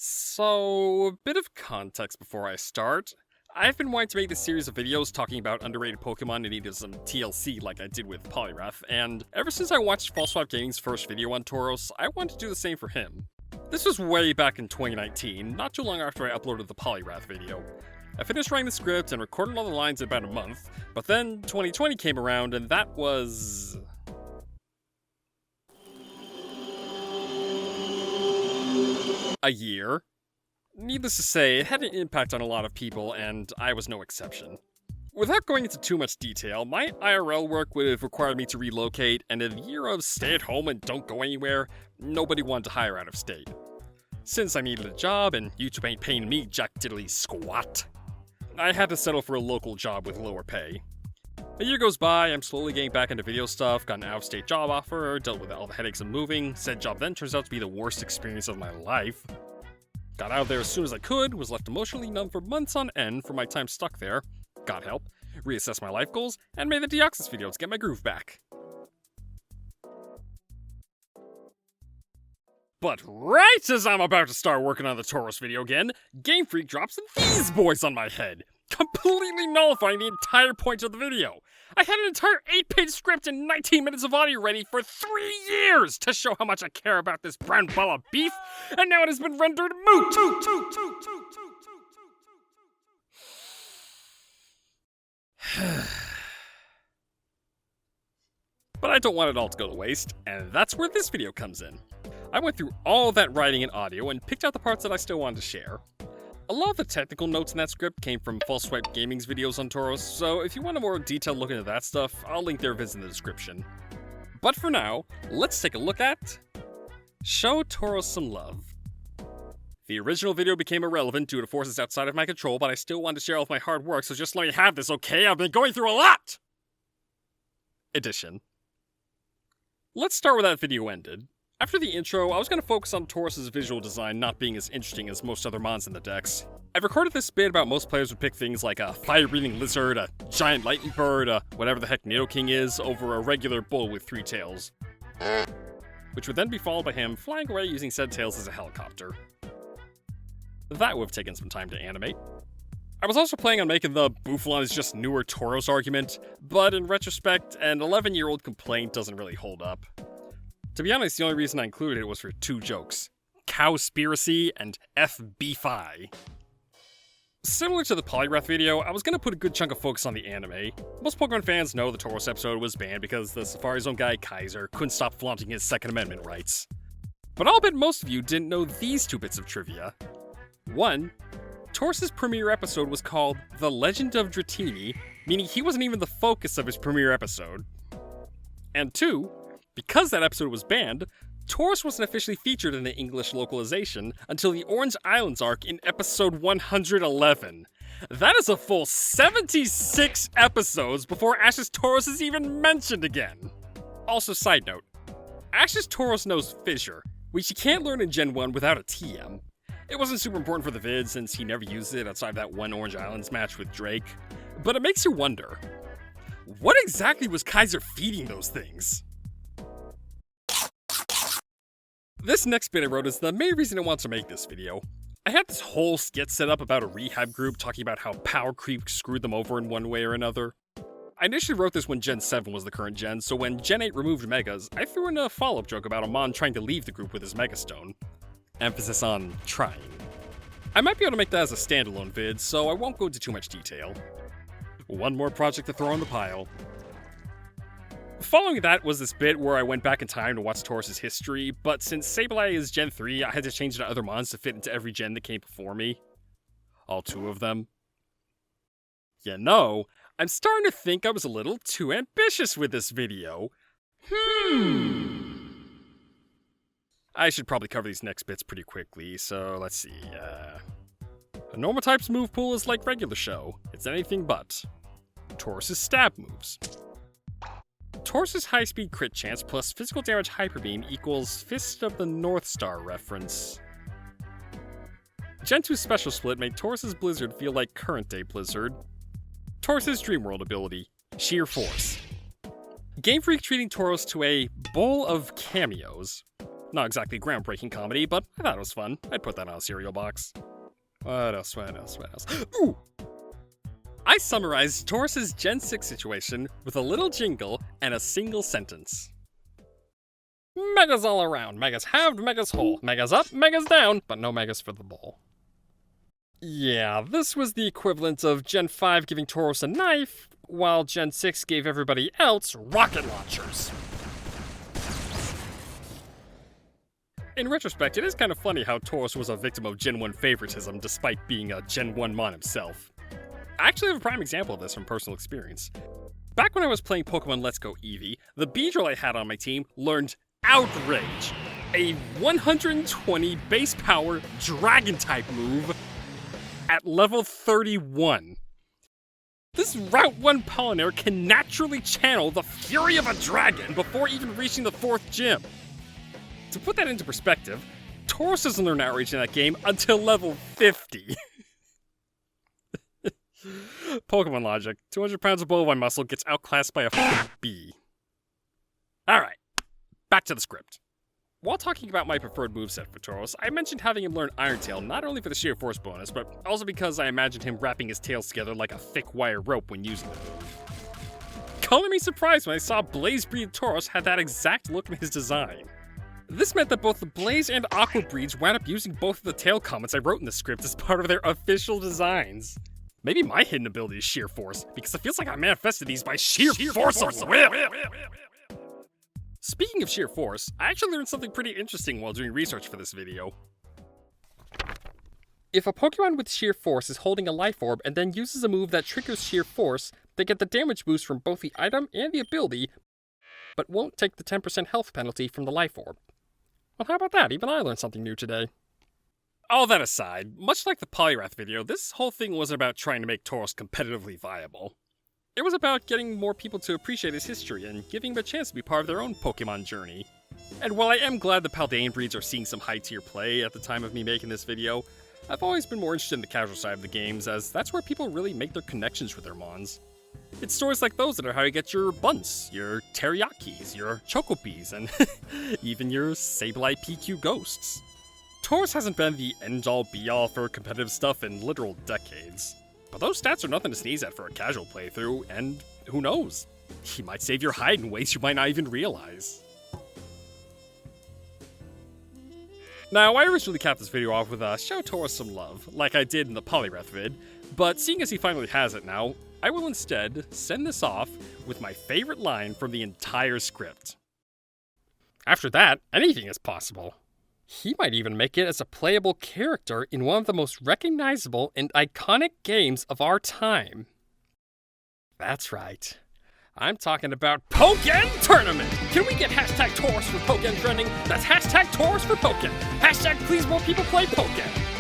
So, a bit of context before I start. I've been wanting to make this series of videos talking about underrated Pokemon and needed some TLC like I did with Poliwrath, and ever since I watched False Gaming's first video on Tauros, I wanted to do the same for him. This was way back in 2019, not too long after I uploaded the Poliwrath video. I finished writing the script and recorded all the lines in about a month, but then 2020 came around and that was... a year. Needless to say, it had an impact on a lot of people, and I was no exception. Without going into too much detail, my IRL work would have required me to relocate, and in a year of stay at home and don't go anywhere, nobody wanted to hire out of state. Since I needed a job, and YouTube ain't paying me jack diddly squat, I had to settle for a local job with lower pay. A year goes by, I'm slowly getting back into video stuff, got an out-of-state job offer, dealt with all the headaches of moving. Said job then turns out to be the worst experience of my life. Got out of there as soon as I could, was left emotionally numb for months on end for my time stuck there, God help, reassessed my life goals, and made the Deoxys video to get my groove back. But right as I'm about to start working on the Tauros video again, Game Freak drops these boys on my head, completely nullifying the entire point of the video. I had an entire 8-page script and 19 minutes of audio ready for 3 years to show how much I care about this brown ball of beef, and now it has been rendered moot! But I don't want it all to go to waste, and that's where this video comes in. I went through all that writing and audio and picked out the parts that I still wanted to share. A lot of the technical notes in that script came from False Gaming's videos on Tauros, so if you want a more detailed look into that stuff, I'll link their vids in the description. But for now, let's take a look at... Show Tauros Some Love. The original video became irrelevant due to forces outside of my control, but I still wanted to share all of my hard work, so just let me have this, okay? I've been going through a lot! Edition. Let's start where that video ended. After the intro, I was going to focus on Tauros' visual design not being as interesting as most other mons in the decks. I've recorded this bit about most players would pick things like a fire-breathing lizard, a giant lightning bird, whatever the heck Nidoking is, over a regular bull with 3 tails. Which would then be followed by him flying away using said tails as a helicopter. That would have taken some time to animate. I was also planning on making the Bouffalant is just newer Tauros argument, but in retrospect, an 11-year-old complaint doesn't really hold up. To be honest, the only reason I included it was for 2 jokes. Cowspiracy and FB-Fi. Similar to the Poliwrath video, I was going to put a good chunk of focus on the anime. Most Pokemon fans know the Tauros episode was banned because the Safari Zone guy, Kaiser, couldn't stop flaunting his Second Amendment rights. But I'll bet most of you didn't know these 2 bits of trivia. 1. Tauros' premiere episode was called The Legend of Dratini, meaning he wasn't even the focus of his premiere episode. And 2. Because that episode was banned, Tauros wasn't officially featured in the English localization until the Orange Islands arc in episode 111. That is a full 76 episodes before Ash's Tauros is even mentioned again. Also, side note, Ash's Tauros knows Fissure, which you can't learn in Gen 1 without a TM. It wasn't super important for the vid since he never used it outside of that one Orange Islands match with Drake, but it makes you wonder, what exactly was Kaiser feeding those things? This next bit I wrote is the main reason I want to make this video. I had this whole skit set up about a rehab group talking about how power creep screwed them over in one way or another. I initially wrote this when Gen 7 was the current gen, so when Gen 8 removed Megas, I threw in a follow-up joke about a Mon trying to leave the group with his Megastone. Emphasis on trying. I might be able to make that as a standalone vid, so I won't go into too much detail. One more project to throw in the pile. Following that was this bit where I went back in time to watch Tauros' history, but since Sableye is Gen 3, I had to change it to other mons to fit into every gen that came before me. All 2 of them. You know, I'm starting to think I was a little too ambitious with this video. I should probably cover these next bits pretty quickly, so let's see. A normal type's move pool is like regular show. It's anything but. Tauros' stab moves. Tauros' high-speed crit chance plus physical damage hyper beam equals Fist of the North Star reference. Gen 2's special split made Tauros' Blizzard feel like current-day Blizzard. Tauros' Dream World ability, Sheer Force. Game Freak treating Tauros to a bowl of cameos. Not exactly groundbreaking comedy, but I thought it was fun. I'd put that on a cereal box. What else? Ooh! I summarized Tauros' Gen 6 situation with a little jingle and a single sentence. Megas all around. Megas halved, Megas whole. Megas up, Megas down, but no Megas for the bowl. Yeah, this was the equivalent of Gen 5 giving Tauros a knife, while Gen 6 gave everybody else rocket launchers. In retrospect, it is kind of funny how Tauros was a victim of Gen 1 favoritism despite being a Gen 1 mon himself. I actually have a prime example of this from personal experience. Back when I was playing Pokemon Let's Go Eevee, the Beedrill I had on my team learned Outrage, a 120 base power Dragon-type move at level 31. This Route 1 Pollinaire can naturally channel the fury of a dragon before even reaching the 4th gym. To put that into perspective, Tauros doesn't learn Outrage in that game until level 50. Pokemon logic. 200 pounds of bovine muscle gets outclassed by a bee. Alright, back to the script. While talking about my preferred moveset for Tauros, I mentioned having him learn Iron Tail not only for the sheer force bonus, but also because I imagined him wrapping his tails together like a thick wire rope when using the move. Color me surprised when I saw Blaze Breed Tauros had that exact look in his design. This meant that both the Blaze and Aqua breeds wound up using both of the tail comments I wrote in the script as part of their official designs. Maybe my hidden ability is sheer force, because it feels like I manifested these by sheer force of will! Speaking of sheer force, I actually learned something pretty interesting while doing research for this video. If a Pokemon with sheer force is holding a life orb and then uses a move that triggers sheer force, they get the damage boost from both the item and the ability, but won't take the 10% health penalty from the life orb. Well, how about that? Even I learned something new today. All that aside, much like the Poliwrath video, this whole thing wasn't about trying to make Tauros competitively viable. It was about getting more people to appreciate his history and giving them a chance to be part of their own Pokemon journey. And while I am glad the Paldean breeds are seeing some high-tier play at the time of me making this video, I've always been more interested in the casual side of the games, as that's where people really make their connections with their mons. It's stories like those that are how you get your Bunts, your Teriyakis, your Chocopies, and even your Sableye PQ ghosts. Tauros hasn't been the end-all be-all for competitive stuff in literal decades. But those stats are nothing to sneeze at for a casual playthrough, and who knows? He might save your hide in ways you might not even realize. Now, I originally capped this video off with show Tauros some love, like I did in the Poliwrath vid, but seeing as he finally has it now, I will instead send this off with my favorite line from the entire script. After that, anything is possible. He might even make it as a playable character in one of the most recognizable and iconic games of our time. That's right. I'm talking about Pokken Tournament! Can we get hashtag Tauros for Pokken trending? That's hashtag Tauros for Pokken! Hashtag please more people play Pokken!